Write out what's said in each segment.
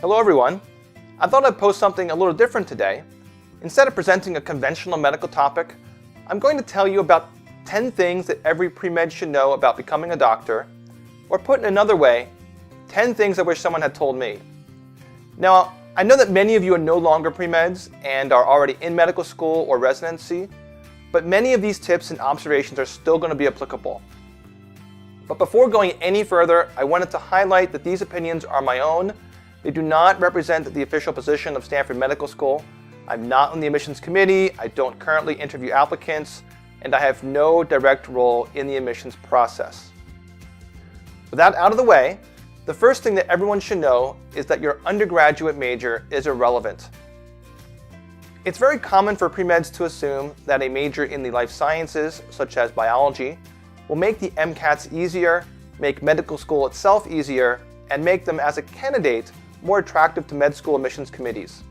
Hello everyone. I thought I'd post something a little different today. Instead of presenting a conventional medical topic, I'm going to tell you about 10 things that every pre-med should know about becoming a doctor, or put in another way, 10 things I wish someone had told me. Now, I know that many of you are no longer pre-meds and are already in medical school or residency, but many of these tips and observations are still going to be applicable. But before going any further, I wanted to highlight that these opinions are my own. They do not represent the official position of Stanford Medical School. I'm not on the admissions committee, I don't currently interview applicants, and I have no direct role in the admissions process. With that out of the way, the first thing that everyone should know is that your undergraduate major is irrelevant. It's very common for pre-meds to assume that a major in the life sciences, such as biology, will make the MCATs easier, make medical school itself easier, and make them as a candidate more attractive to med school admissions committees.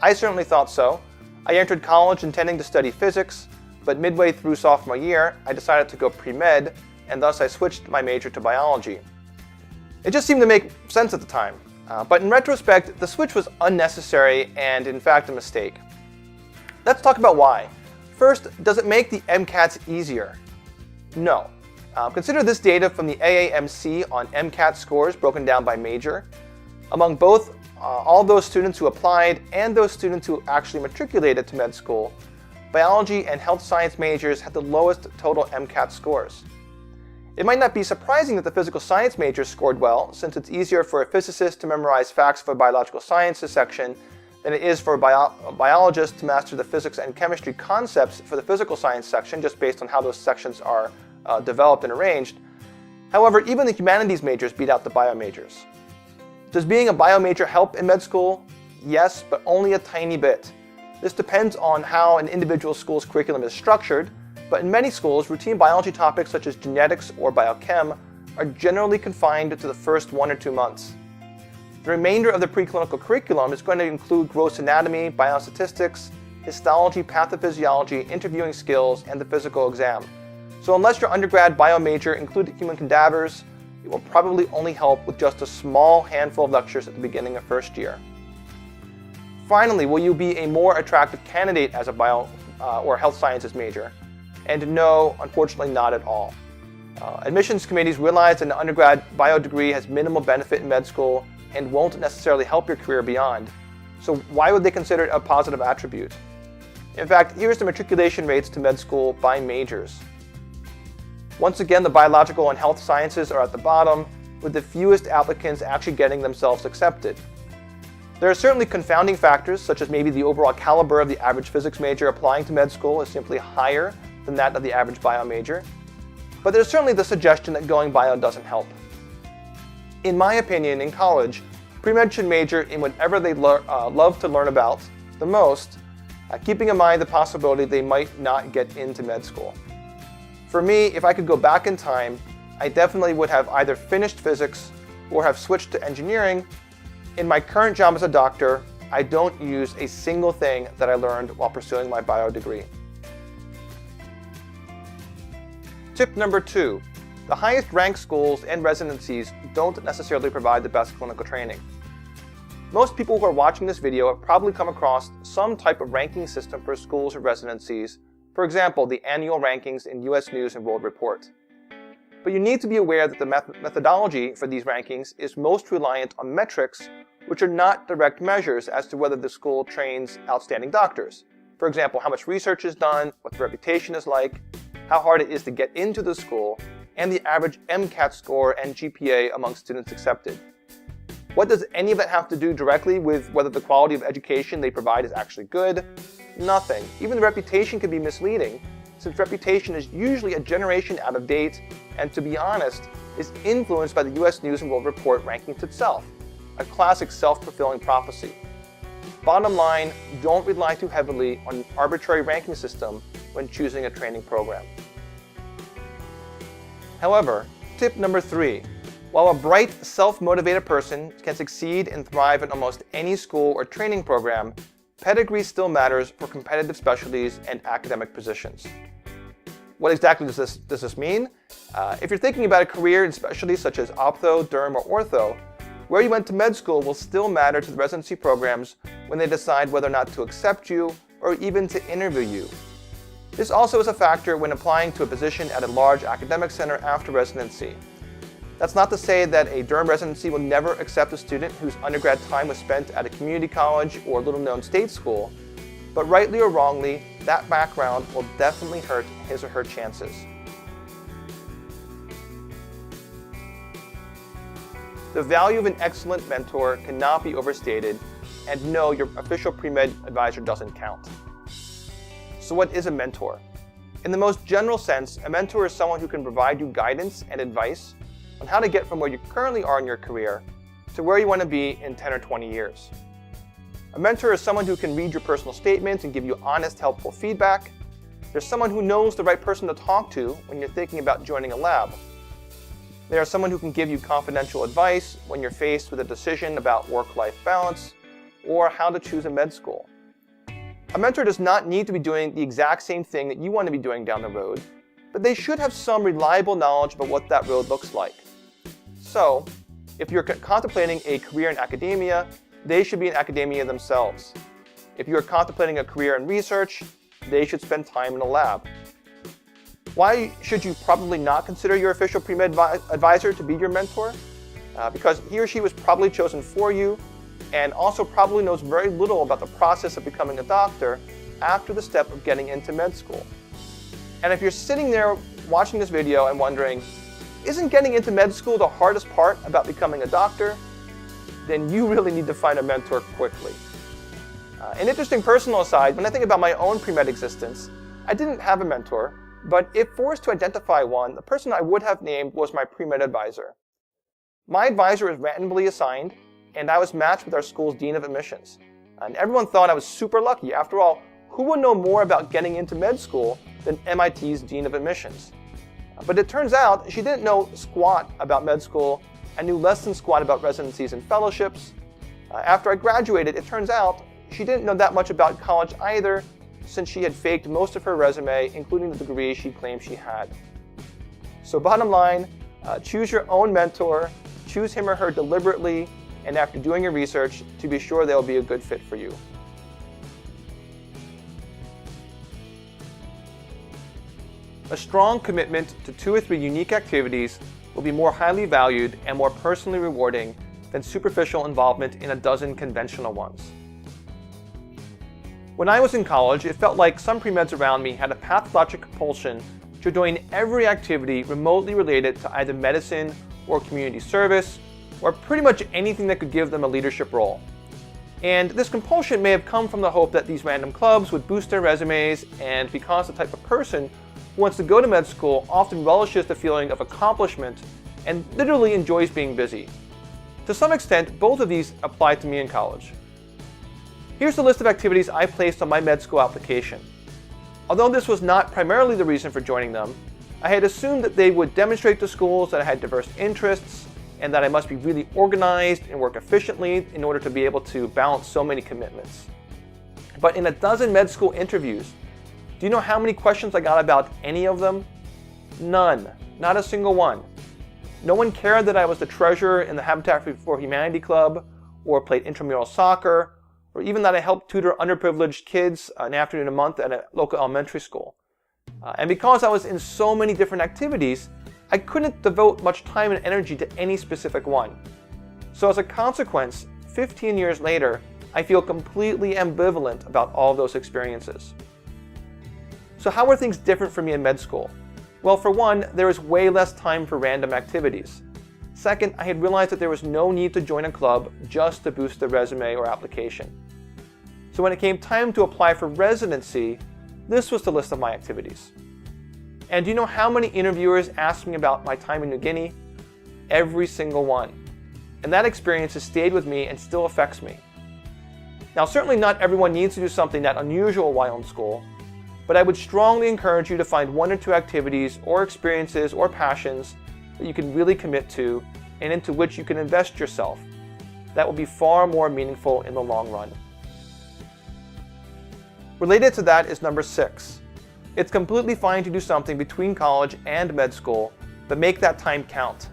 I certainly thought so. I entered college intending to study physics, but midway through sophomore year, I decided to go pre-med, and thus I switched my major to biology. It just seemed to make sense at the time, but in retrospect, the switch was unnecessary and in fact a mistake. Let's talk about why. First, does it make the MCATs easier? No. Consider this data from the AAMC on MCAT scores broken down by major. Among both all those students who applied and those students who actually matriculated to med school, biology and health science majors had the lowest total MCAT scores. It might not be surprising that the physical science majors scored well, since it's easier for a physicist to memorize facts for a biological sciences section than it is for a biologist to master the physics and chemistry concepts for the physical science section, just based on how those sections are developed and arranged. However, even the humanities majors beat out the bio majors. Does being a bio major help in med school? Yes, but only a tiny bit. This depends on how an individual school's curriculum is structured, but in many schools, routine biology topics such as genetics or biochem are generally confined to the first 1 or 2 months. The remainder of the preclinical curriculum is going to include gross anatomy, biostatistics, histology, pathophysiology, interviewing skills, and the physical exam. So unless your undergrad bio major included human cadavers, it will probably only help with just a small handful of lectures at the beginning of first year. Finally, will you be a more attractive candidate as a bio or health sciences major? And no, unfortunately not at all. Admissions committees realize that an undergrad bio degree has minimal benefit in med school and won't necessarily help your career beyond. So why would they consider it a positive attribute? In fact, here's the matriculation rates to med school by majors. Once again, the biological and health sciences are at the bottom, with the fewest applicants actually getting themselves accepted. There are certainly confounding factors, such as maybe the overall caliber of the average physics major applying to med school is simply higher than that of the average bio major. But there's certainly the suggestion that going bio doesn't help. In my opinion, in college, pre-med should major in whatever they love to learn about the most, keeping in mind the possibility they might not get into med school. For me, if I could go back in time, I definitely would have either finished physics or have switched to engineering. In my current job as a doctor, I don't use a single thing that I learned while pursuing my bio degree. Tip number 2, the highest ranked schools and residencies don't necessarily provide the best clinical training. Most people who are watching this video have probably come across some type of ranking system for schools or residencies, for example, the annual rankings in US News and World Report. But you need to be aware that the methodology for these rankings is most reliant on metrics, which are not direct measures as to whether the school trains outstanding doctors. For example, how much research is done, what the reputation is like, how hard it is to get into the school, and the average MCAT score and GPA among students accepted. What does any of that have to do directly with whether the quality of education they provide is actually good? Nothing. Even the reputation can be misleading, since reputation is usually a generation out of date and, to be honest, is influenced by the US News and World Report rankings itself, a classic self-fulfilling prophecy. Bottom line, don't rely too heavily on an arbitrary ranking system when choosing a training program. However, tip number 3, while a bright, self-motivated person can succeed and thrive in almost any school or training program, pedigree still matters for competitive specialties and academic positions. What exactly does this mean? If you're thinking about a career in specialties such as optho, derm, or ortho, Where you went to med school will still matter to the residency programs when they decide whether or not to accept you or even to interview you. This also is a factor when applying to a position at a large academic center after residency. That's not to say that a Durham residency will never accept a student whose undergrad time was spent at a community college or little-known state school, but rightly or wrongly, that background will definitely hurt his or her chances. The value of an excellent mentor cannot be overstated, and no, your official pre-med advisor doesn't count. So what is a mentor? In the most general sense, a mentor is someone who can provide you guidance and advice on how to get from where you currently are in your career to where you want to be in 10 or 20 years. A mentor is someone who can read your personal statements and give you honest, helpful feedback. They're someone who knows the right person to talk to when you're thinking about joining a lab. They are someone who can give you confidential advice when you're faced with a decision about work-life balance or how to choose a med school. A mentor does not need to be doing the exact same thing that you want to be doing down the road, but they should have some reliable knowledge about what that road looks like. So, if you're contemplating a career in academia, they should be in academia themselves. If you are contemplating a career in research, they should spend time in a lab. Why should you probably not consider your official pre-med advisor to be your mentor? Because he or she was probably chosen for you and also probably knows very little about the process of becoming a doctor after the step of getting into med school. And if you're sitting there watching this video and wondering, isn't getting into med school the hardest part about becoming a doctor? Then you really need to find a mentor quickly. An interesting personal aside, when I think about my own pre-med existence, I didn't have a mentor, but if forced to identify one, the person I would have named was my pre-med advisor. My advisor was randomly assigned, and I was matched with our school's dean of admissions. And everyone thought I was super lucky. After all, who would know more about getting into med school than MIT's dean of admissions? But it turns out she didn't know squat about med school and knew less than squat about residencies and fellowships. After I graduated, it turns out she didn't know that much about college either, since she had faked most of her resume, including the degree she claimed she had. So bottom line, choose your own mentor, choose him or her deliberately, and after doing your research, to be sure they'll be a good fit for you. A strong commitment to 2 or 3 unique activities will be more highly valued and more personally rewarding than superficial involvement in a dozen conventional ones. When I was in college, it felt like some pre-meds around me had a pathologic compulsion to join every activity remotely related to either medicine or community service, or pretty much anything that could give them a leadership role. And this compulsion may have come from the hope that these random clubs would boost their resumes, and because the type of person who wants to go to med school often relishes the feeling of accomplishment and literally enjoys being busy. To some extent, both of these apply to me in college. Here's the list of activities I placed on my med school application. Although this was not primarily the reason for joining them, I had assumed that they would demonstrate to schools that I had diverse interests and that I must be really organized and work efficiently in order to be able to balance so many commitments. But in a dozen med school interviews, do you know how many questions I got about any of them? None. Not a single one. No one cared that I was the treasurer in the Habitat for Humanity Club, or played intramural soccer, or even that I helped tutor underprivileged kids an afternoon a month at a local elementary school. And because I was in so many different activities, I couldn't devote much time and energy to any specific one. So as a consequence, 15 years later, I feel completely ambivalent about all of those experiences. So how are things different for me in med school? Well, for one, there is way less time for random activities. Second, I had realized that there was no need to join a club just to boost the resume or application. So when it came time to apply for residency, this was the list of my activities. And do you know how many interviewers asked me about my time in New Guinea? Every single one. And that experience has stayed with me and still affects me. Now, certainly not everyone needs to do something that unusual while in school, but I would strongly encourage you to find 1 or 2 activities or experiences or passions that you can really commit to and into which you can invest yourself. That will be far more meaningful in the long run. Related to that is number 6. It's completely fine to do something between college and med school, but make that time count.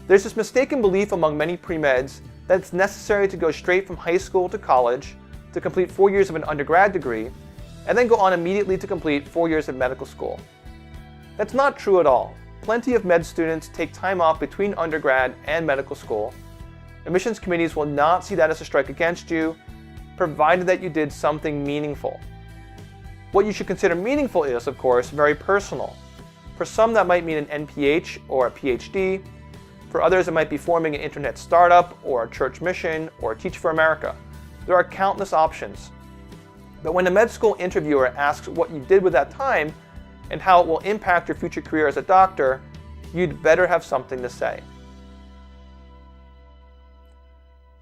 There's this mistaken belief among many pre-meds that it's necessary to go straight from high school to college to complete 4 years of an undergrad degree, and then go on immediately to complete 4 years of medical school. That's not true at all. Plenty of med students take time off between undergrad and medical school. Admissions committees will not see that as a strike against you, provided that you did something meaningful. What you should consider meaningful is, of course, very personal. For some, that might mean an NPH or a PhD. For others, it might be forming an internet startup or a church mission or Teach for America. There are countless options. But when a med school interviewer asks what you did with that time and how it will impact your future career as a doctor, you'd better have something to say.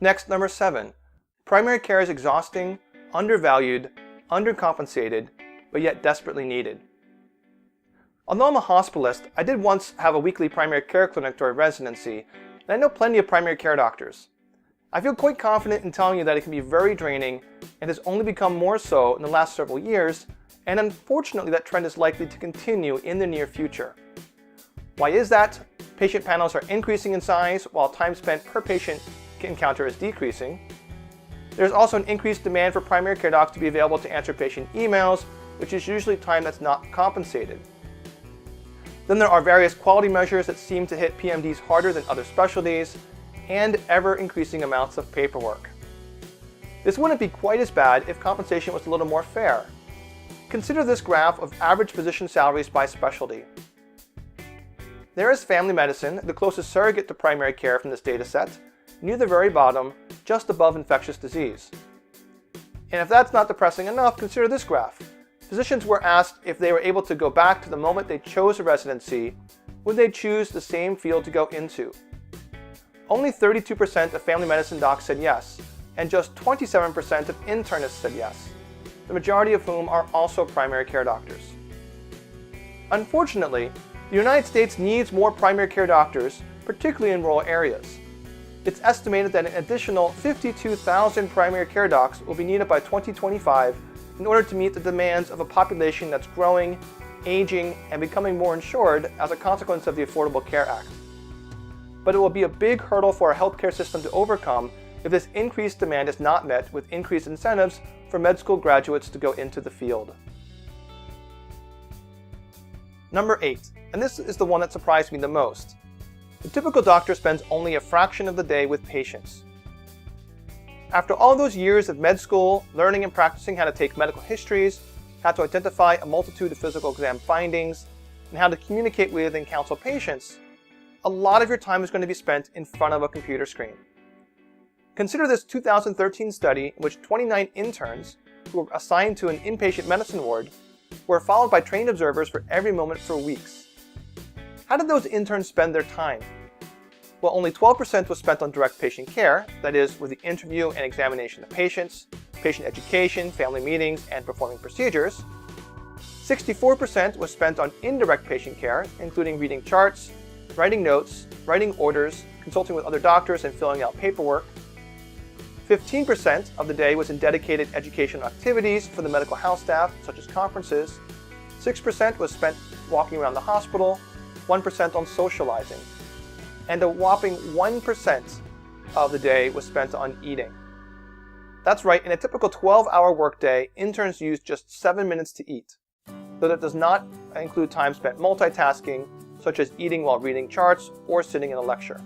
Next, number 7. Primary care is exhausting, undervalued, undercompensated, but yet desperately needed. Although I'm a hospitalist, I did once have a weekly primary care clinic during residency, and I know plenty of primary care doctors. I feel quite confident in telling you that it can be very draining and has only become more so in the last several years, and unfortunately that trend is likely to continue in the near future. Why is that? Patient panels are increasing in size while time spent per patient encounter is decreasing. There's also an increased demand for primary care docs to be available to answer patient emails, which is usually time that's not compensated. Then there are various quality measures that seem to hit PMDs harder than other specialties, and ever-increasing amounts of paperwork. This wouldn't be quite as bad if compensation was a little more fair. Consider this graph of average physician salaries by specialty. There is family medicine, the closest surrogate to primary care from this data set, near the very bottom, just above infectious disease. And if that's not depressing enough, consider this graph. Physicians were asked if they were able to go back to the moment they chose a residency, would they choose the same field to go into? Only 32% of family medicine docs said yes, and just 27% of internists said yes, the majority of whom are also primary care doctors. Unfortunately, the United States needs more primary care doctors, particularly in rural areas. It's estimated that an additional 52,000 primary care docs will be needed by 2025 in order to meet the demands of a population that's growing, aging, and becoming more insured as a consequence of the Affordable Care Act. But it will be a big hurdle for our healthcare system to overcome if this increased demand is not met with increased incentives for med school graduates to go into the field. Number 8, and this is the one that surprised me the most. The typical doctor spends only a fraction of the day with patients. After all those years of med school, learning and practicing how to take medical histories, how to identify a multitude of physical exam findings, and how to communicate with and counsel patients, a lot of your time is going to be spent in front of a computer screen. Consider this 2013 study in which 29 interns who were assigned to an inpatient medicine ward were followed by trained observers for every moment for weeks. How did those interns spend their time? Well, only 12% was spent on direct patient care, that is, with the interview and examination of patients, patient education, family meetings, and performing procedures. 64% was spent on indirect patient care, including reading charts, writing notes, writing orders, consulting with other doctors, and filling out paperwork. 15% of the day was in dedicated educational activities for the medical house staff, such as conferences. 6% was spent walking around the hospital, 1% on socializing, and a whopping 1% of the day was spent on eating. That's right, in a typical 12-hour workday, interns use just 7 minutes to eat, though that does not include time spent multitasking, such as eating while reading charts or sitting in a lecture.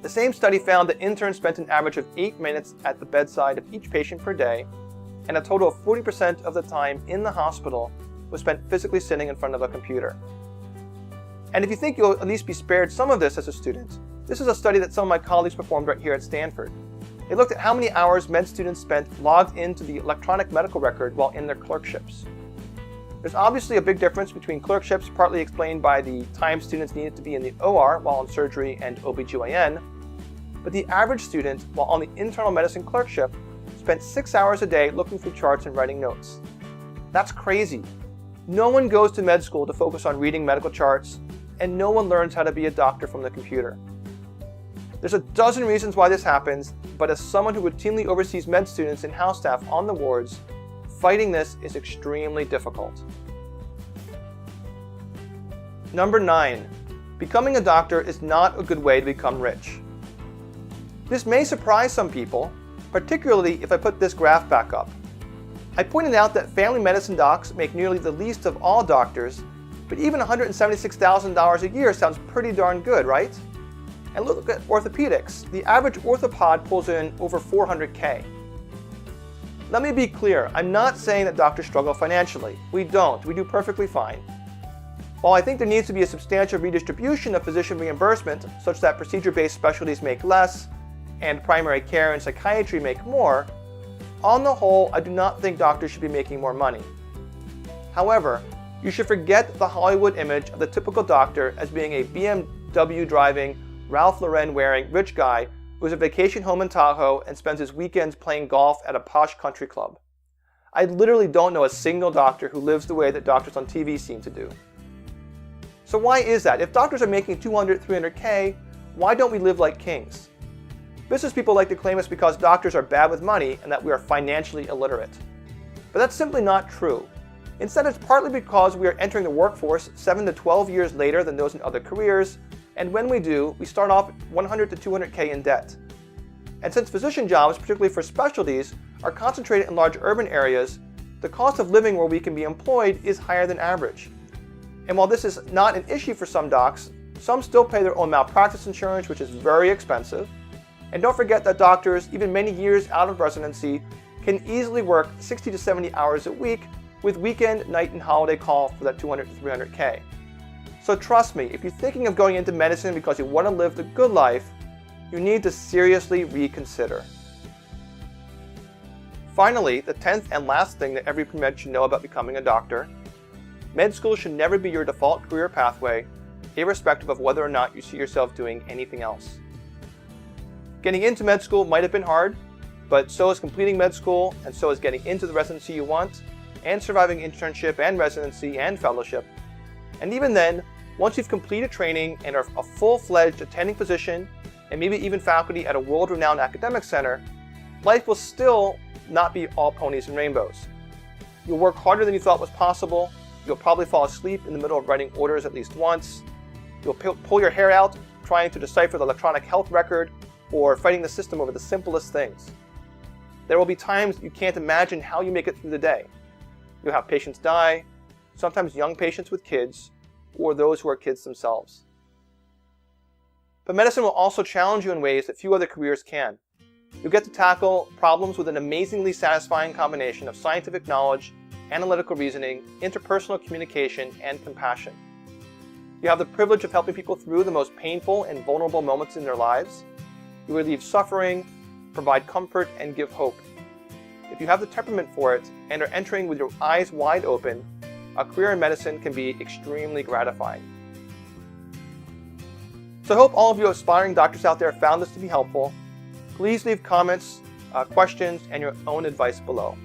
The same study found that interns spent an average of 8 minutes at the bedside of each patient per day, and a total of 40% of the time in the hospital was spent physically sitting in front of a computer. And if you think you'll at least be spared some of this as a student, this is a study that some of my colleagues performed right here at Stanford. They looked at how many hours med students spent logged into the electronic medical record while in their clerkships. There's obviously a big difference between clerkships, partly explained by the time students needed to be in the OR while on surgery and OBGYN, but the average student, while on the internal medicine clerkship, spent 6 hours a day looking through charts and writing notes. That's crazy. No one goes to med school to focus on reading medical charts, and no one learns how to be a doctor from the computer. There's a dozen reasons why this happens, but as someone who routinely oversees med students and house staff on the wards, fighting this is extremely difficult. Number 9. Becoming a doctor is not a good way to become rich. This may surprise some people, particularly if I put this graph back up. I pointed out that family medicine docs make nearly the least of all doctors, but even $176,000 a year sounds pretty darn good, right? And look at orthopedics. The average orthopod pulls in over $400K. Let me be clear, I'm not saying that doctors struggle financially. We don't. We do perfectly fine. While I think there needs to be a substantial redistribution of physician reimbursement such that procedure-based specialties make less and primary care and psychiatry make more, on the whole, I do not think doctors should be making more money. However, you should forget the Hollywood image of the typical doctor as being a BMW driving, Ralph Lauren wearing rich guy who has a vacation home in Tahoe and spends his weekends playing golf at a posh country club. I literally don't know a single doctor who lives the way that doctors on TV seem to do. So why is that? If doctors are making $200, $300K, why don't we live like kings? Business people like to claim it's because doctors are bad with money and that we are financially illiterate. But that's simply not true. Instead, it's partly because we are entering the workforce 7 to 12 years later than those in other careers, and when we do, we start off 100 to 200K in debt. And since physician jobs, particularly for specialties, are concentrated in large urban areas, the cost of living where we can be employed is higher than average. And while this is not an issue for some docs, some still pay their own malpractice insurance, which is very expensive. And don't forget that doctors, even many years out of residency, can easily work 60 to 70 hours a week with weekend, night, and holiday call for that 200 to 300K. So trust me, if you're thinking of going into medicine because you want to live the good life, you need to seriously reconsider. Finally, the 10th and last thing that every pre-med should know about becoming a doctor: med school should never be your default career pathway, irrespective of whether or not you see yourself doing anything else. Getting into med school might have been hard, but so is completing med school, and so is getting into the residency you want, and surviving internship and residency and fellowship. And even then, once you've completed training and are a full-fledged attending physician, and maybe even faculty at a world-renowned academic center, life will still not be all ponies and rainbows. You'll work harder than you thought was possible, you'll probably fall asleep in the middle of writing orders at least once, you'll pull your hair out trying to decipher the electronic health record, or fighting the system over the simplest things. There will be times you can't imagine how you make it through the day. You'll have patients die, sometimes young patients with kids, or those who are kids themselves. But medicine will also challenge you in ways that few other careers can. You'll get to tackle problems with an amazingly satisfying combination of scientific knowledge, analytical reasoning, interpersonal communication, and compassion. You have the privilege of helping people through the most painful and vulnerable moments in their lives. You relieve suffering, provide comfort, and give hope. If you have the temperament for it and are entering with your eyes wide open, a career in medicine can be extremely gratifying. So I hope all of you aspiring doctors out there found this to be helpful. Please leave comments, questions, and your own advice below.